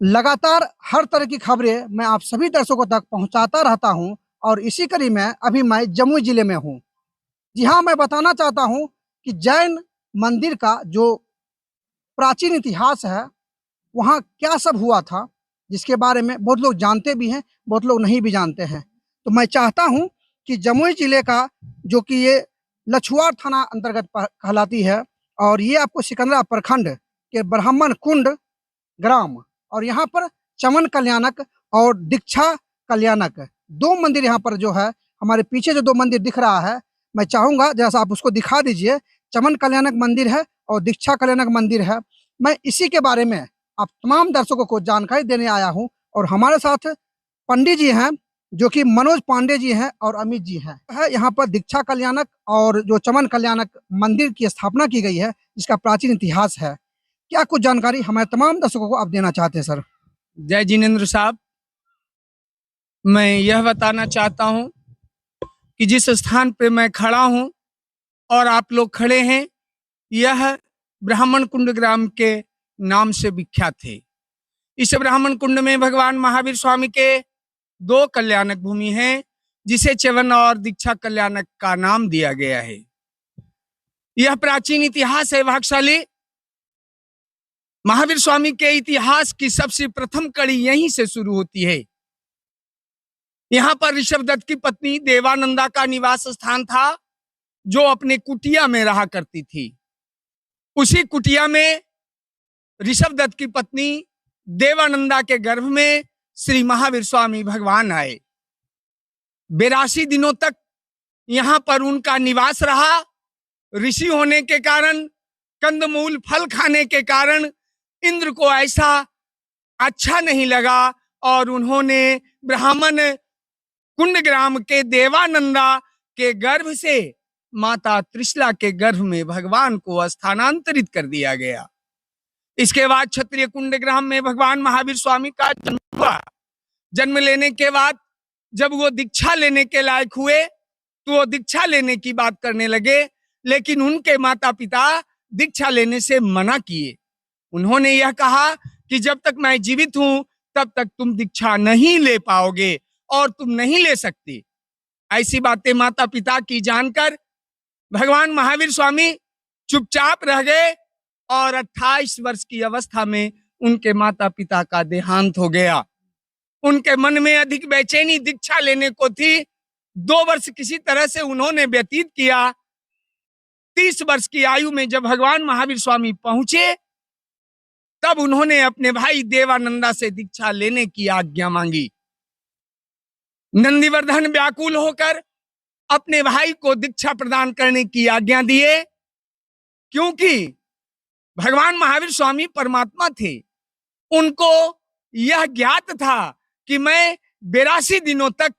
लगातार हर तरह की खबरें मैं आप सभी दर्शकों तक पहुंचाता रहता हूं और इसी कड़ी में अभी मैं जमुई जिले में हूं। जी हाँ, मैं बताना चाहता हूं कि जैन मंदिर का जो प्राचीन इतिहास है, वहाँ क्या सब हुआ था, जिसके बारे में बहुत लोग जानते भी हैं, बहुत लोग नहीं भी जानते हैं। तो मैं चाहता हूँ कि जमुई जिले का जो कि ये लछुआर थाना अंतर्गत कहलाती है और ये आपको सिकंदरा प्रखंड के ब्राह्मण कुंड ग्राम और यहाँ पर चमन कल्याणक और दीक्षा कल्याणक दो मंदिर यहाँ पर जो है, हमारे पीछे जो दो मंदिर दिख रहा है, मैं चाहूंगा जैसा आप उसको दिखा दीजिए। चमन कल्याणक मंदिर है और दीक्षा कल्याणक मंदिर है। मैं इसी के बारे में आप तमाम दर्शकों को जानकारी देने आया हूँ और हमारे साथ पंडित जी हैं जो कि मनोज पांडे जी हैं और अमित जी हैं। है यहाँ पर दीक्षा कल्याणक और जो चमन कल्याणक मंदिर की स्थापना की गई है, जिसका प्राचीन इतिहास है। क्या कुछ जानकारी हमारे तमाम दर्शकों को आप देना चाहते हैं सर? जय जिनेन्द्र साहब, मैं यह बताना चाहता हूं कि जिस स्थान पे मैं खड़ा हूं और आप लोग खड़े हैं, यह ब्राह्मण कुंड ग्राम के नाम से विख्यात है। इस ब्राह्मण कुंड में भगवान महावीर स्वामी के दो कल्याणक भूमि हैं, जिसे च्यवन और दीक्षा कल्याणक का नाम दिया गया है। यह प्राचीन इतिहास है भाग्यशाली। महावीर स्वामी के इतिहास की सबसे प्रथम कड़ी यहीं से शुरू होती है। यहाँ पर ऋषभ दत्त की पत्नी देवानंदा का निवास स्थान था, जो अपने कुटिया में रहा करती थी। उसी कुटिया में ऋषभ दत्त की पत्नी देवानंदा के गर्भ में श्री महावीर स्वामी भगवान आए। 82 दिनों तक यहाँ पर उनका निवास रहा। ऋषि होने के कारण, कंदमूल फल खाने के कारण इंद्र को ऐसा अच्छा नहीं लगा और उन्होंने ब्राह्मण कुंड ग्राम के देवानंदा के गर्भ से माता त्रिशला के गर्भ में भगवान को स्थानांतरित कर दिया गया। इसके बाद क्षत्रिय कुंड ग्राम में भगवान महावीर स्वामी का जन्म हुआ। जन्म लेने के बाद जब वो दीक्षा लेने के लायक हुए तो वो दीक्षा लेने की बात करने लगे, लेकिन उनके माता पिता दीक्षा लेने से मना किए। उन्होंने यह कहा कि जब तक मैं जीवित हूं तब तक तुम दीक्षा नहीं ले पाओगे और तुम नहीं ले सकते। ऐसी बातें माता पिता की जानकर भगवान महावीर स्वामी चुपचाप रह गए और 28 वर्ष की अवस्था में उनके माता पिता का देहांत हो गया। उनके मन में अधिक बेचैनी दीक्षा लेने को थी। 2 वर्ष किसी तरह से उन्होंने व्यतीत किया। 30 वर्ष की आयु में जब भगवान महावीर स्वामी पहुंचे, तब उन्होंने अपने भाई देवानंदा से दीक्षा लेने की आज्ञा मांगी। नंदीवर्धन व्याकुल होकर अपने भाई को दीक्षा प्रदान करने की आज्ञा दिए, क्योंकि भगवान महावीर स्वामी परमात्मा थे। उनको यह ज्ञात था कि मैं 82 दिनों तक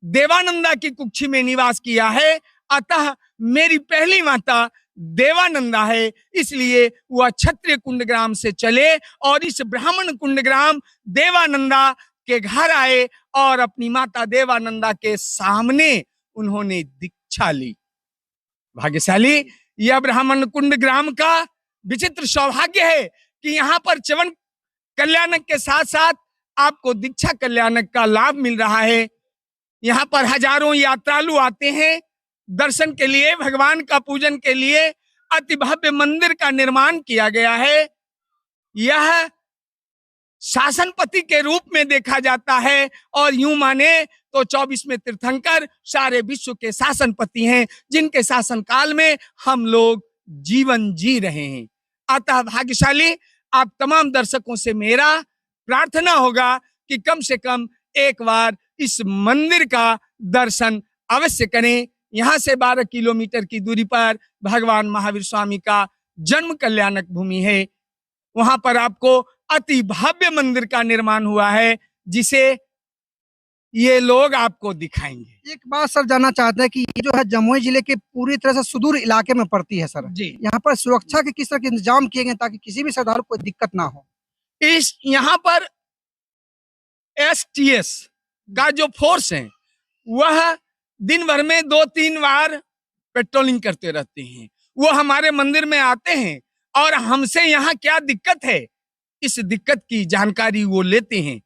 देवानंदा की कुक्षी में निवास किया है, अतः मेरी पहली माता देवानंदा है। इसलिए वह क्षत्रिय कुंड ग्राम से चले और इस ब्राह्मण कुंड ग्राम देवानंदा के घर आए और अपनी माता देवानंदा के सामने उन्होंने दीक्षा ली। भाग्यशाली यह ब्राह्मण कुंड ग्राम का विचित्र सौभाग्य है कि यहाँ पर च्यवन कल्याणक के साथ साथ आपको दीक्षा कल्याणक का लाभ मिल रहा है। यहाँ पर हजारों यात्रालु आते हैं दर्शन के लिए, भगवान का पूजन के लिए। अति भव्य मंदिर का निर्माण किया गया है। यह शासनपति के रूप में देखा जाता है और यूं माने तो 24वें तीर्थंकर सारे विश्व के शासनपति हैं, जिनके शासनकाल में हम लोग जीवन जी रहे हैं। अतः भाग्यशाली आप तमाम दर्शकों से मेरा प्रार्थना होगा कि कम से कम एक बार इस मंदिर का दर्शन अवश्य करें। यहाँ से 12 किलोमीटर की दूरी पर भगवान महावीर स्वामी का जन्म कल्याणक भूमि है। वहां पर आपको अति भव्य मंदिर का निर्माण हुआ है, जिसे ये लोग आपको दिखाएंगे। एक बात सर जानना चाहते हैं कि ये जो है जमुई जिले के पूरी तरह से सुदूर इलाके में पड़ती है सर जी। यहाँ पर सुरक्षा के किस तरह के इंतजाम किए गए ताकि किसी भी श्रद्धालु को दिक्कत ना हो? इस यहाँ पर STS का जो फोर्स है वह दिन भर में 2-3 बार पेट्रोलिंग करते रहते हैं। वो हमारे मंदिर में आते हैं और हमसे यहाँ क्या दिक्कत है इस दिक्कत की जानकारी वो लेते हैं।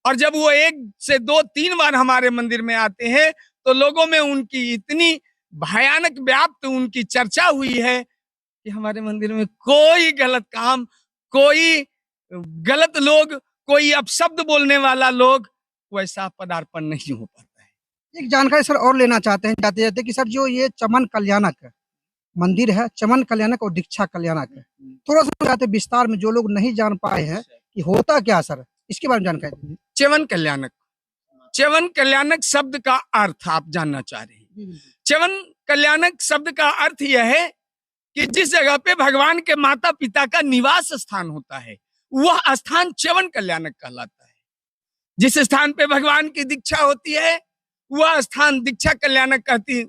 और जब वो 1 से 2-3 बार हमारे मंदिर में आते हैं तो लोगों में उनकी इतनी भयानक व्याप्त उनकी चर्चा हुई है कि हमारे मंदिर में कोई गलत काम, कोई गलत लोग, कोई अपशब्द बोलने वाला लोग वैसा पदार्पण नहीं हो पाता है। एक जानकारी सर और लेना चाहते हैं जाते जाते कि सर जो ये चमन कल्याणक मंदिर है, चमन कल्याणक और दीक्षा कल्याणक है, थोड़ा सा जाते विस्तार में जो लोग नहीं जान पाए हैं कि होता क्या सर, इसके बारे में जानकारी दीजिए। च्यवन कल्याणक, च्यवन कल्याणक शब्द का अर्थ आप जानना चाह रहे हैं। च्यवन कल्याणक शब्द का अर्थ यह है कि जिस जगह पे भगवान के माता पिता का निवास स्थान होता है वह स्थान च्यवन कल्याणक कहलाता है। जिस स्थान पे भगवान की दीक्षा होती है वह स्थान दीक्षा कल्याणक कहती है।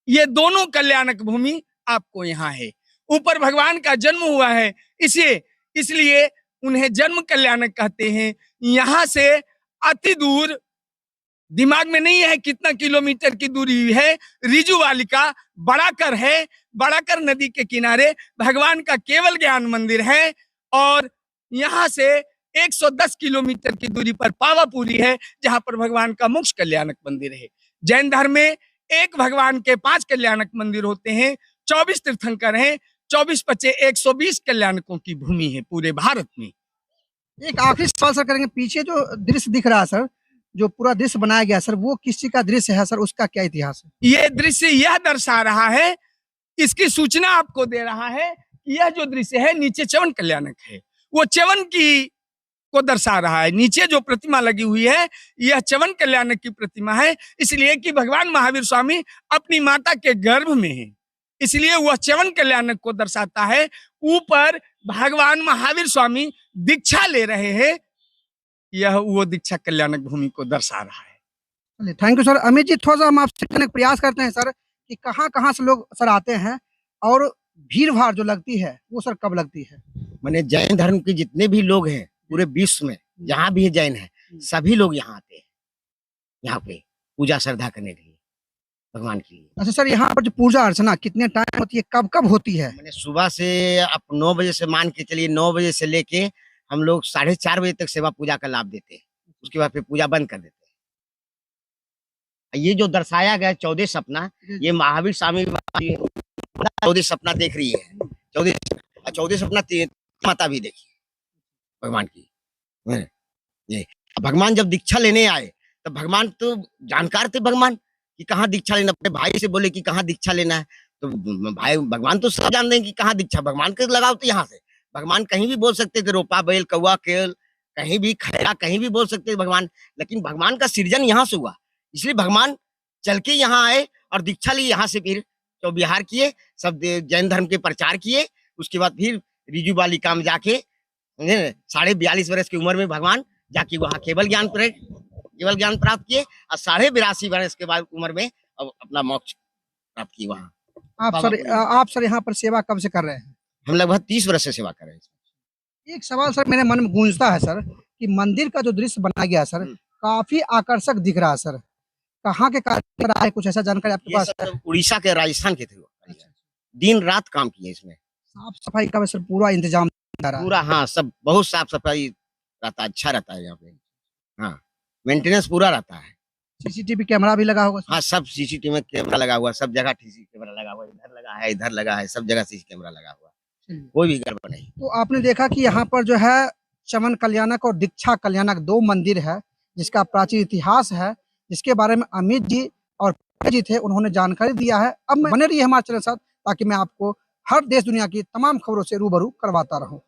ये दोनों कल्याणक भूमि आपको यहाँ है। ऊपर भगवान का जन्म हुआ है इसलिए उन्हें जन्म कल्याणक कहते हैं। यहाँ से अति दूर, दिमाग में नहीं है कितना किलोमीटर की दूरी है, रिजुवालिका बड़ाकर है। बड़ाकर नदी के किनारे भगवान का केवल ज्ञान मंदिर है। और यहाँ से 110 किलोमीटर की दूरी पर पावापुरी है जहां पर भगवान का मोक्ष कल्याणक मंदिर है। जैन धर्म में एक भगवान के 5 कल्याणक मंदिर होते हैं, 24 तीर्थंकर हैं, 24 × 120 कल्याणकों की भूमि है पूरे भारत में। एक आखिरी सवाल सर करेंगे, पीछे जो दृश्य दिख रहा है सर, जो पूरा दृश्य बनाया गया सर, वो किस चीज का दृश्य है सर, उसका क्या इतिहास है? ये दृश्य यह दर्शा रहा है, इसकी सूचना आपको दे रहा है कि यह जो दृश्य है नीचे च्यवन कल्याणक है, वो च्यवन की को दर्शा रहा है। नीचे जो प्रतिमा लगी हुई है यह च्यवन कल्याणक की प्रतिमा है, इसलिए कि भगवान महावीर स्वामी अपनी माता के गर्भ में है, इसलिए वह च्यवन कल्याणक को दर्शाता है। ऊपर भगवान महावीर स्वामी दीक्षा ले रहे हैं, यह वो दीक्षा कल्याणक भूमि को दर्शा रहा है। Thank you sir. Amit ji, थोड़ा सा हम आपसे जानने का प्रयास करते हैं सर कि कहाँ से लोग सर आते हैं और भीड़ भाड़ जो लगती है वो सर कब लगती है? मैंने जैन धर्म के जितने भी लोग हैं पूरे विश्व में, जहाँ भी जैन है, सभी लोग यहाँ आते हैं, यहाँ पे पूजा श्रद्धा करने के लिए भगवान के लिए। अच्छा सर, यहाँ पर जो पूजा अर्चना कितने टाइम होती है, कब कब होती है? मैंने सुबह से आप 9 बजे से मान के चलिए, 9 बजे से लेके हम लोग 4:30 बजे तक सेवा पूजा का लाभ देते हैं, उसके बाद फिर पूजा बंद कर देते हैं। ये जो दर्शाया गया 14 सपना, ये महावीर स्वामी 14 सपना देख रही है, 14 सपना माता भी देखी भगवान की। ये भगवान जब दीक्षा लेने आए तब भगवान तो जानकार थे भगवान कि कहाँ दीक्षा लेना। अपने भाई से बोले कि कहाँ दीक्षा लेना है, तो भाई भगवान तो सब जानते हैं कि कहाँ दीक्षा, भगवान के लगाव तो यहाँ से। भगवान कहीं भी बोल सकते थे, रोपा बैल कौआ केल, कहीं भी खैरा, कहीं भी बोल सकते थे भगवान, लेकिन भगवान का सृजन यहाँ से हुआ, इसलिए भगवान चल के यहाँ आए और दीक्षा ली। यहाँ से फिर तो बिहार किए, सब जैन धर्म के प्रचार किए। उसके बाद फिर रिजु बालिका में जाके 42.5 वर्ष की उम्र में भगवान जाके वहाँ केवल ज्ञान प्राप्त किए और 82.5 वर्ष के बाद उम्र में अब अपना मोक्ष प्राप्त किए वहाँ। आप सर यहाँ पर सेवा कब से कर रहे हैं? हम लगभग 30 वर्ष से सेवा कर रहे हैं। एक सवाल सर मेरे मन में गूंजता है सर कि मंदिर का जो दृश्य बनाया गया सर काफी आकर्षक दिख रहा है सर, कहाँ के कारीगर आए, कुछ ऐसा जानकारी आपके पास है? उड़ीसा के, राजस्थान के थे, दिन रात काम किए इसमें। साफ सफाई का सर पूरा इंतजाम पूरा, हाँ, सब बहुत साफ सफाई रहता है, अच्छा रहता है यहाँ पे, हाँ, मेंटेनेंस पूरा रहता है। सीसीटीवी कैमरा भी लगा होगा? हाँ, सब सीसीटीवी में कैमरा लगा हुआ, सब जगह सीसी कैमरा लगा हुआ, इधर लगा है, इधर लगा है, सब जगह सीसी कैमरा लगा हुआ, कोई भी गड़बड़ नहीं। तो आपने देखा कि यहाँ पर जो है चमन कल्याणक और दीक्षा कल्याणक 2 मंदिर है जिसका प्राचीन इतिहास है, जिसके बारे में अमित जी और जी थे, उन्होंने जानकारी दिया है। अब बने रहिए हमारे चैनल साथ ताकि मैं आपको हर देश दुनिया की तमाम खबरों से रूबरू करवाता रहूं।